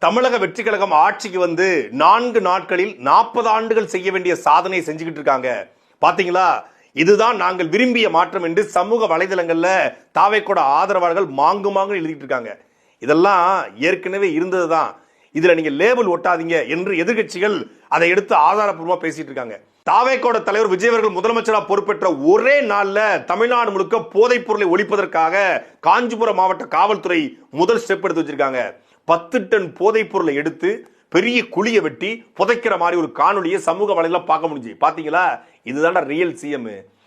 தமிழக வெற்றி கழகம் ஆட்சிக்கு வந்து 4 நாட்களில் 40 ஆண்டுகள் செய்ய வேண்டிய சாதனை செஞ்சுக்கிட்டு இருக்காங்க. பாத்தீங்களா? இதுதான் நாங்கள் விரும்பிய மாற்றம் என்று சமூக வலைதளங்கள்ல தாவேக்கோட ஆதரவாளர்கள் மாங்கு எழுதிட்டு இருக்காங்க. இதெல்லாம் ஏற்கனவே இருந்ததுதான், இதுல நீங்க லேபிள் ஒட்டாதீங்க என்று எதிர்கட்சிகள் அதை எடுத்து ஆதாரப்பூர்வமா பேசிட்டு இருக்காங்க. தாவேக்கோட தலைவர் விஜய் அவர்கள் முதலமைச்சராக பொறுப்பேற்ற ஒரே நாள்ல தமிழ்நாடு முழுக்க போதைப் பொருளை ஒழிப்பதற்காக காஞ்சிபுரம் மாவட்ட காவல்துறை முதல் ஸ்டெப் எடுத்து வச்சிருக்காங்க. 10 டன் போதைப் பொருளை எடுத்து பெரிய குழியை வெட்டி புதைக்கிற மாதிரி ஒரு காணொலியை சமூக வலைதளம் பார்க்க முடிஞ்சு. பாத்தீங்களா? இதுதான்டா ரியல் சிஎம்,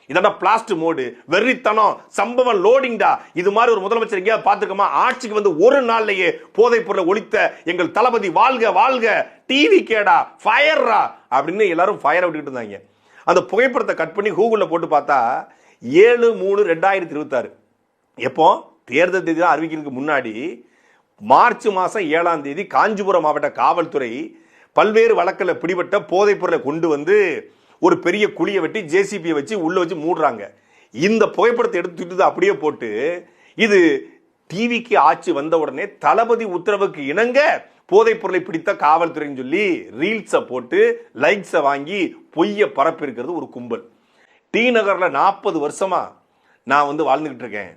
இதான்டா பிளாஸ்ட் மோடு, வெறித்தனம், சம்பவம் லோடிங்டா. இது மாதிரி ஒரு முதலமைச்சர் எங்கேயாவது பாத்துக்கமா? ஆட்சிக்கு வந்து ஒரு நாள்லயே போதைப் பொருளை ஒழித்த எங்கள் தளபதி வாழ்க வாழ்க, டிவி கேடா, ஃபயர்ரா அப்படின்னு எல்லாரும் ஃபயர் விட்டுக்கிட்டு இருந்தாங்க. அந்த புகைப்படத்தை கட் பண்ணி கூகுள்ல போட்டு பார்த்தா 7/3/2026 எப்போ தேர்தல் தேதி அறிவிக்கிறதுக்கு முன்னாடி மார்ச் மாசம் 7ஆம் தேதி காஞ்சிபுரம் மாவட்ட காவல்துறை பல்வேறு வழக்கில் பிடிபட்ட போதைப் பொருளை கொண்டு வந்து ஒரு பெரிய குழியை வெட்டி ஜேசிபியை வச்சு உள்ள வச்சு மூடுறாங்க. இந்த புகைப்படத்தை எடுத்து அப்படியே போட்டு, இது டிவிக்கு ஆட்சி வந்த உடனே தளபதி உத்தரவுக்கு இணங்க போதைப் பொருளை பிடித்த காவல்துறைன்னு சொல்லி ரீல்ஸை போட்டு லைக்ஸை வாங்கி பொய்ய பரப்பி இருக்கிறது ஒரு கும்பல். டி நகர்ல 40 வருஷமா நான் வந்து வாழ்ந்துகிட்டு இருக்கேன்.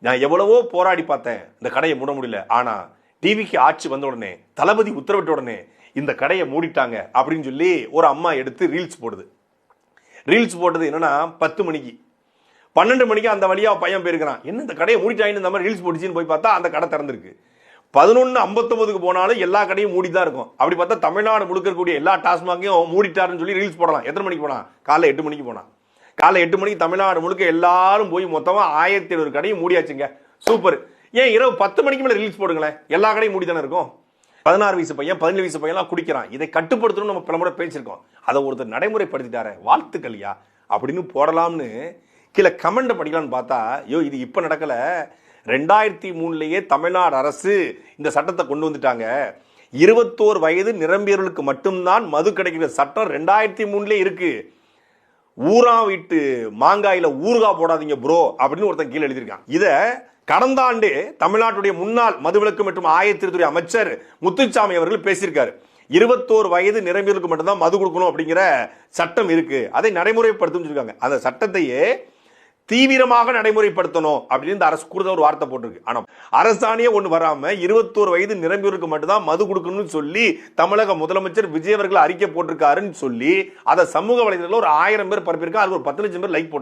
நான் எவ்வளவோ போராடி பார்த்தேன், இந்த கடையை மூட முடியல. ஆனா டிவிக்கு ஆட்சி வந்த உடனே, தளபதி உத்தரவிட்ட உடனே இந்த கடையை மூடிட்டாங்க அப்படின்னு சொல்லி ஒரு அம்மா எடுத்து ரீல்ஸ் போடுது. ரீல்ஸ் போட்டது என்னன்னா 10 மணிக்கு, 12 மணிக்கு அந்த வழியா பையன் போயிருக்கிறான். என்ன இந்த கடையை மூடிட்டாங்கன்னு இந்த மாதிரி ரீல்ஸ் போட்டுச்சின்னு போய் பார்த்தா அந்த கடை திறந்திருக்கு. 11:59 போனாலும் எல்லா கடையும் மூடி தான் இருக்கும். அப்படி பார்த்தா தமிழ்நாடு முழுக்க இருக்கக்கூடிய எல்லா டாஸ்மாகையும் மூடிட்டாருன்னு சொல்லி ரீல்ஸ் போடலாம். எத்தனை மணிக்கு போனா? காலைல 8 மணிக்கு போனா. காலை 8 மணிக்கு தமிழ்நாடு முழுக்க எல்லாரும் போய் மொத்தமா 1700 கடையும் மூடியாச்சுங்க. சூப்பர். ஏன் இரவு 10 மணிக்கு மேல ரிலீஸ் போடுங்களேன், எல்லா கடையும் மூடி தானே இருக்கும். 16 வயசு பையன் 17 வயசு பையன்லாம் குடிக்கிறான். இதை கட்டுப்படுத்தணும் நம்ம பல முறை பேசியிருக்கோம். அதை ஒருத்தர் நடைமுறைப்படுத்திட்டாரு, வாழ்த்துக்கள்யா அப்படின்னு போடலாம்னு கீழே கமெண்ட் படிக்கலாம்னு பார்த்தா, ஐயோ இது இப்ப நடக்கல, 2003லயே தமிழ்நாடு அரசு இந்த சட்டத்தை கொண்டு வந்துட்டாங்க. 21 வயது நிரம்பியவர்களுக்கு மட்டும்தான் மது கிடைக்கிற சட்டம் 2003லயே இருக்கு. ஊரா வீட்டு மாங்காயில ஊறுகா போடாதீங்க ப்ரோ அப்படின்னு ஒருத்தன் கீழே எழுதியிருக்கான். இத கடந்த ஆண்டு தமிழ்நாட்டுடைய முன்னாள் மதுவிலக்கு மற்றும் ஆயத்திரத்துறை அமைச்சர் முத்துசாமி அவர்கள் பேசியிருக்காரு. 21 வயது நிரம்பியவர்களுக்கு மட்டும்தான் மது கொடுக்கணும் அப்படிங்கிற சட்டம் இருக்கு, அதை நடைமுறைப்படுத்தும் சொல்லிருக்காங்க. அந்த சட்டத்தையே தீவிரமாக நடைமுறைப்படுத்தணும் அப்படின்னு அரசு கூடுதல் ஒரு வார்த்தை போட்டிருக்கு. ஆனா அரசாணையே ஒண்ணு வராம 21 வயது நிரம்பியவருக்கு மட்டும்தான் மது கொடுக்கணும்னு சொல்லி தமிழக முதலமைச்சர் விஜய் அவர்கள் அறிக்கை போட்டிருக்காருன்னு சொல்லி அதை சமூக வலைதளத்தில் ஒரு 1000 பேர் பரப்பியிருக்காங்க. அது ஒரு 10 லட்சம் பேர் லைக் போட்டு